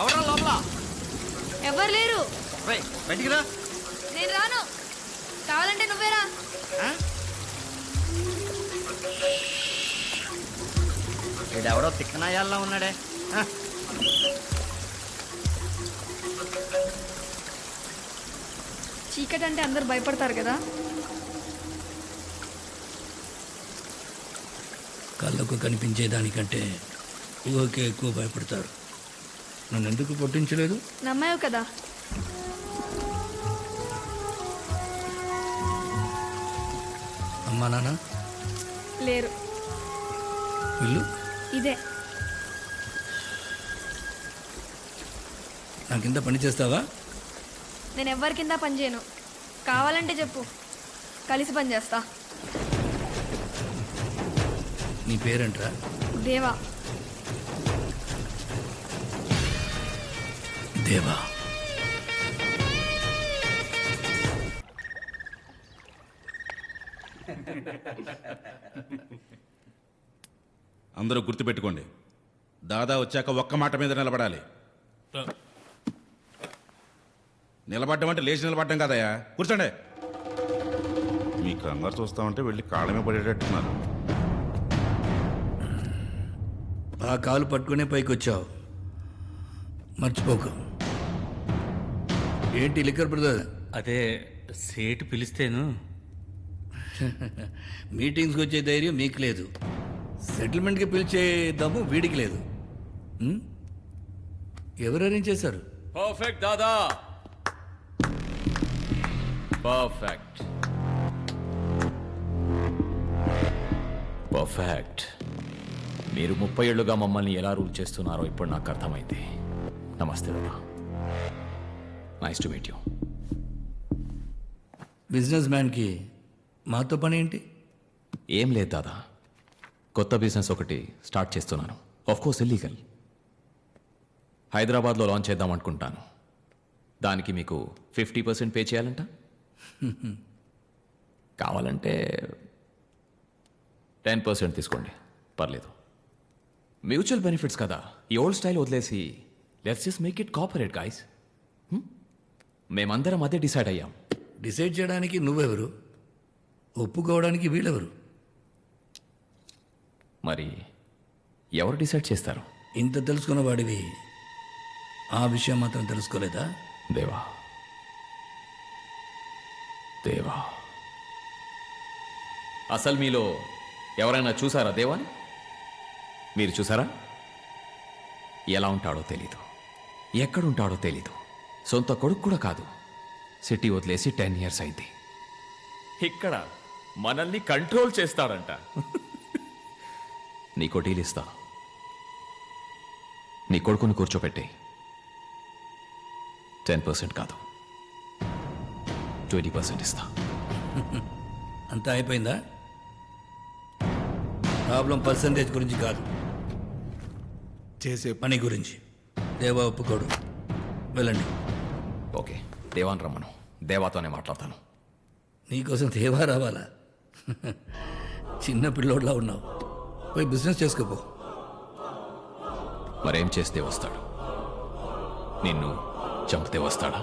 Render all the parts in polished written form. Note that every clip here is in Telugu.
ఎవరా లోపల? ఎవరు లేరు. బయటికి రా. నేను రాను. కావాలంటే నువ్వేరా. వీడెవడో తిక్కనాయాల్లో ఉన్నాడే. చీకటి అంటే అందరు భయపడతారు కదా. కళ్ళకు కనిపించేదానికంటే ఊహకే ఎక్కువ భయపడతారు. నన్ను ఎందుకు కొట్టించలేదు? నమ్మావు కదా. అమ్మా నాన్న లేరు. ఇల్లు ఇదే. నా కింద పని చేస్తావా? నేను ఎవరి కింద పని చేయను. కావాలంటే చెప్పు, కలిసి పని చేస్తా. నీ పేరేంట్రా? దేవా. దేవా. అందరూ గుర్తుపెట్టుకోండి, దాదా వచ్చాక ఒక్క మాట మీద నిలబడాలి. నిలబడ్డం అంటే లేచి నిలబడ్డం కదయా. కూర్చోండి. మీ కంగారు చూస్తామంటే వెళ్ళి కాళ్ళమే పడేటట్టున్నారు. ఆ కాలు పట్టుకునే పైకి వచ్చావు, మర్చిపోకు. ఏంటి లిక్కర్ బ్రదర్? అదే సేటు పిలిస్తేను. మీటింగ్స్కి వచ్చే ధైర్యం మీకు లేదు, సెటిల్మెంట్కి పిలిచే దమ్ము వీడికి లేదు. ఎవరు అరేంజ్ చేశారు? పర్ఫెక్ట్ దాదా, పర్ఫెక్ట్ పర్ఫెక్ట్. మీరు 30 ఏళ్లుగా మమ్మల్ని ఎలా రూల్ చేస్తున్నారో ఇప్పుడు నాకు అర్థమైంది. నమస్తే దాదా, nice to meet you. Business మ్యాన్కి మాతో పని ఏంటి? ఏం లేదు దాదా, కొత్త బిజినెస్ ఒకటి స్టార్ట్ చేస్తున్నాను. Of course illegal. హైదరాబాద్లో లాంచ్ చేద్దాం అనుకుంటాను. దానికి మీకు 50% పే చేయాలంట. కావాలంటే 10% తీసుకోండి, పర్లేదు. మ్యూచువల్ బెనిఫిట్స్ కదా. ఈ ఓల్డ్ స్టైల్ వదిలేసి let's just make it corporate guys. మేమందరం అదే డిసైడ్ అయ్యాం. డిసైడ్ చేయడానికి నువ్వెవరు? ఒప్పుకోవడానికి వీళ్ళెవరు? మరి ఎవరు డిసైడ్ చేస్తారు? ఇంత తెలుసుకున్న వాడివి ఆ విషయం మాత్రం తెలుసుకోలేదా? దేవా, దేవా, అసలు మీలో ఎవరైనా చూసారా దేవాని? మీరు చూసారా? ఎలా ఉంటాడో తెలీదు, ఎక్కడుంటాడో తెలీదు. సొంత కొడుకు కూడా కాదు. సిటీ వదిలేసి 10 years అయింది. ఇక్కడ మనల్ని కంట్రోల్ చేస్తాడంట. నీకో డీల్ ఇస్తా. నీ కొడుకుని కూర్చోపెట్టే 10% కాదు 20% ఇస్తా. అంతా అయిపోయిందా? ప్రాబ్లం పర్సంటేజ్ గురించి కాదు, చేసే పని గురించి. దేవా ఒప్పుకోడు. వెళ్ళండి. ఓకే, దేవాన్ రమ్మను. దేవాతోనే మాట్లాడతాను. నీకోసం దేవా రావాలా? చిన్న పిల్లోడ్లా ఉన్నావు. పోయి బిజినెస్ చేసుకోపో. మరేం చేస్తే వస్తాడు? నిన్ను చంపితే వస్తాడా?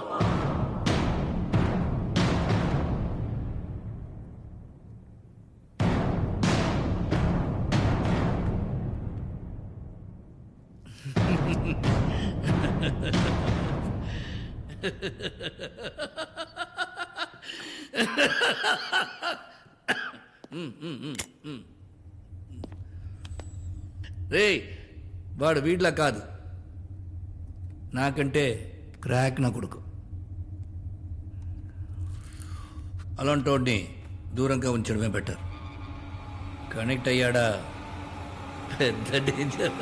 రే, వాడు వీడ్లా కాదు, నాకంటే క్రాక్ నా కొడుకు. అలాంటి వాడిని దూరంగా ఉంచడమే బెటర్. కనెక్ట్ అయ్యాడా పెద్ద డేంజర్.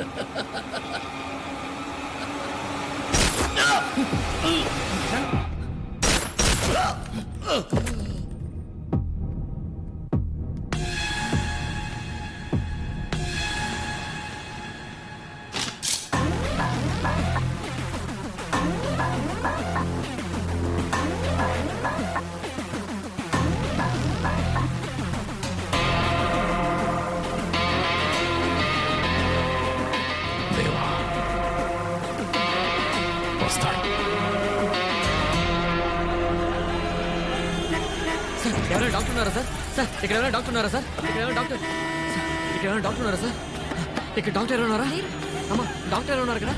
దేవా వస్తాడు. సార్ ఎవరైనా డాక్టర్ ఉన్నారా సార్? సార్ ఇక్కడ ఎవరైనా డాక్టర్ ఉన్నారా సార్? ఇక్కడ ఎవరైనా డాక్టర్ సార్, ఇక్కడ ఎవరైనా డాక్టర్ ఉన్నారా సార్? ఇక్కడ డాక్టర్ ఎవరైనా ఉన్నారా? అమ్మా డాక్టర్ ఎవరైనా ఉన్నారు ఇక్కడ?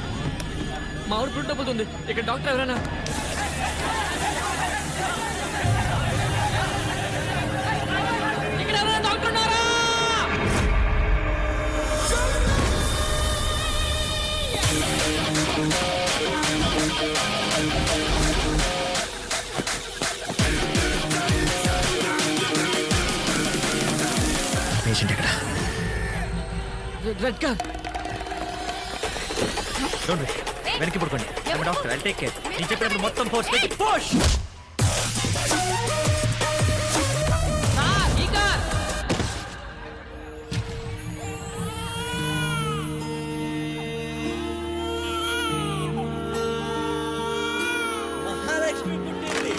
మా ఊరు పుట్టు తప్పుతుంది. ఇక్కడ డాక్టర్ ఎవరైనా? ఇక్కడ ఎవరైనా డాక్టర్ ఉన్నారా? పేషెంట్ ఎక్కడ? Red car. వెనక్కి పడుకోండి. Doctor I take care. నేను చెప్పినప్పుడు మొత్తం ఫోర్స్ పెట్టి పుష్. ఈ కార్. మహాలక్ష్మి పుట్టింది.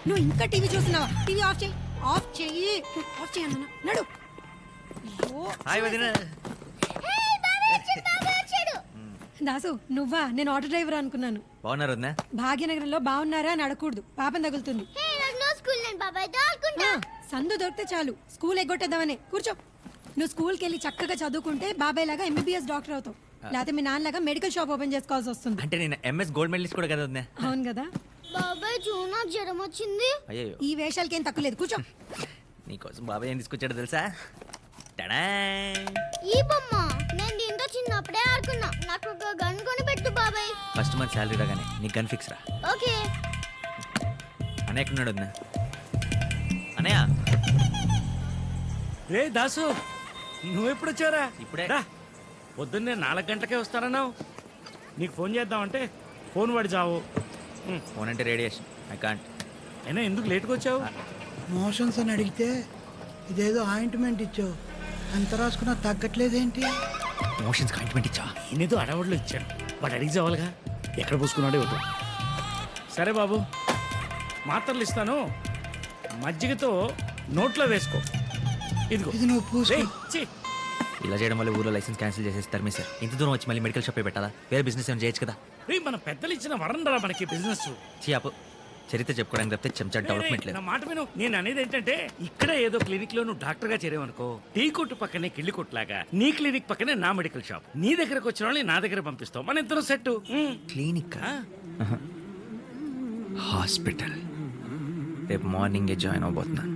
నువ్వు ఇంకా టీవీ చూస్తున్నావా? టీవీ ఆఫ్ చేయి, ఆఫ్ చెయ్యి, ఆఫ్ చేయను నడు. హాయ్ వదిన. దాసు నువ్వా? నేను ఆటో డ్రైవర్ అనుకున్నాను. బాగున్నారు వదిన? భాగ్యనగరంలో బాగున్నారా అని అడగకూడదు, పాపం తగులుతుంది. ఆ, సందు దొరికితే చాలు స్కూల్ ఎగ్గొట్టేద్దామని. కూర్చో. నువ్వు స్కూల్కి వెళ్ళి చక్కగా చదువుకుంటే బాబాయ్ లాగా ఎంబీబీఎస్ డాక్టర్ అవుతావు. లేకపోతే మీ నాన్నలాగా మెడికల్ షాప్ ఓపెన్ చేసుకోవాల్సి వస్తుంది. అంటే నేను ఎంఎస్ గోల్డ్ మెడలిస్ట్ కూడా కదా వదిన? అవును కదా. బాబాయ్ నాకు జ్వరం వచ్చింది. అయ్యో, ఈ వేషాలకి ఏం తక్కువ లేదు. కూర్చో. నీకోసం బాబాయ్ ఏం తీసుకొచ్చాడో తెలుసా? టడా! ఈ బొమ్మ నేను దీంతో చిన్నప్పుడే ఆడుకున్నా. నాకు ఒక గన్ కొని పెట్టు బాబాయ్. ఫస్ట్ మంత్ శాలరీ రాగానే నీకు గన్ ఫిక్స్ రా. ఓకే. అన్నయ్య ఎక్కడున్నాడు వదిన? అన్నయ్య రే దాసు, నువ్వెప్పుడు వచ్చారా? ఇప్పుడే. రా. పొద్దున్నే 4 గంటలకే వస్తానన్నావు. నీకు ఫోన్ చేద్దామంటే ఫోన్ పడి చావు. ఫోన్ అంటే రేడియేషన్. I can't. అయినా ఎందుకు లేట్గా వచ్చావు? మోషన్స్ అని అడిగితే ఇదేదో ఆయింట్మెంట్ ఇచ్చావు, అంత రాసుకున్నా తగ్గట్లేదేంటి? మోషన్స్ కాంట్మెంట్ ఇచ్చా? నేనేదో అడవుడులో ఇచ్చాను, వాడు అడిగి చావాలిగా. ఎక్కడ పూసుకున్నాడే వద్దు. సరే బాబు, మాత్రలు ఇస్తాను, మజ్జిగతో నోట్లో వేసుకో. ఇదిగో. ఇది నువ్వు పూసుకో. రేయ్, ఛీ. ఇలా చేయడం వల్ల ఊర్లో లైసెన్స్ క్యాన్సిల్ చేసేస్తారు మీ సార్. ఇంత దూరం వచ్చి మళ్ళీ మెడికల్ షాప్ పెట్టాలా? వేరే బిజినెస్ ఏమైనా చేయొచ్చు కదా? రేయ్, మన పెద్దలు ఇచ్చిన వరం రా మనకి బిజినెస్. చియాపు చరిత్ర చెప్పుకోవడానికి తప్పితే చెంచా డెవలప్మెంట్ లేదు. నా మాట విను. నేను అనేది ఏంటంటే, ఇక్కడ ఏదో క్లినిక్ లో నువ్వు డాక్టర్ గా చేరేవనుకో, టీ కొట్టు పక్కనే కిళ్ళి కొట్టులాగా నీ క్లినిక్ పక్కనే నా మెడికల్ షాప్. నీ దగ్గరకు వచ్చిన వాళ్ళని నా దగ్గర పంపిస్తాం, మన ఇద్దరం సెట్. క్లినిక్, హాస్పిటల్ రేపు మార్నింగే జాయిన్ అవబోతున్నాను.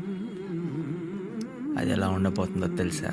అది ఎలా ఉండబోతుందో తెలుసా?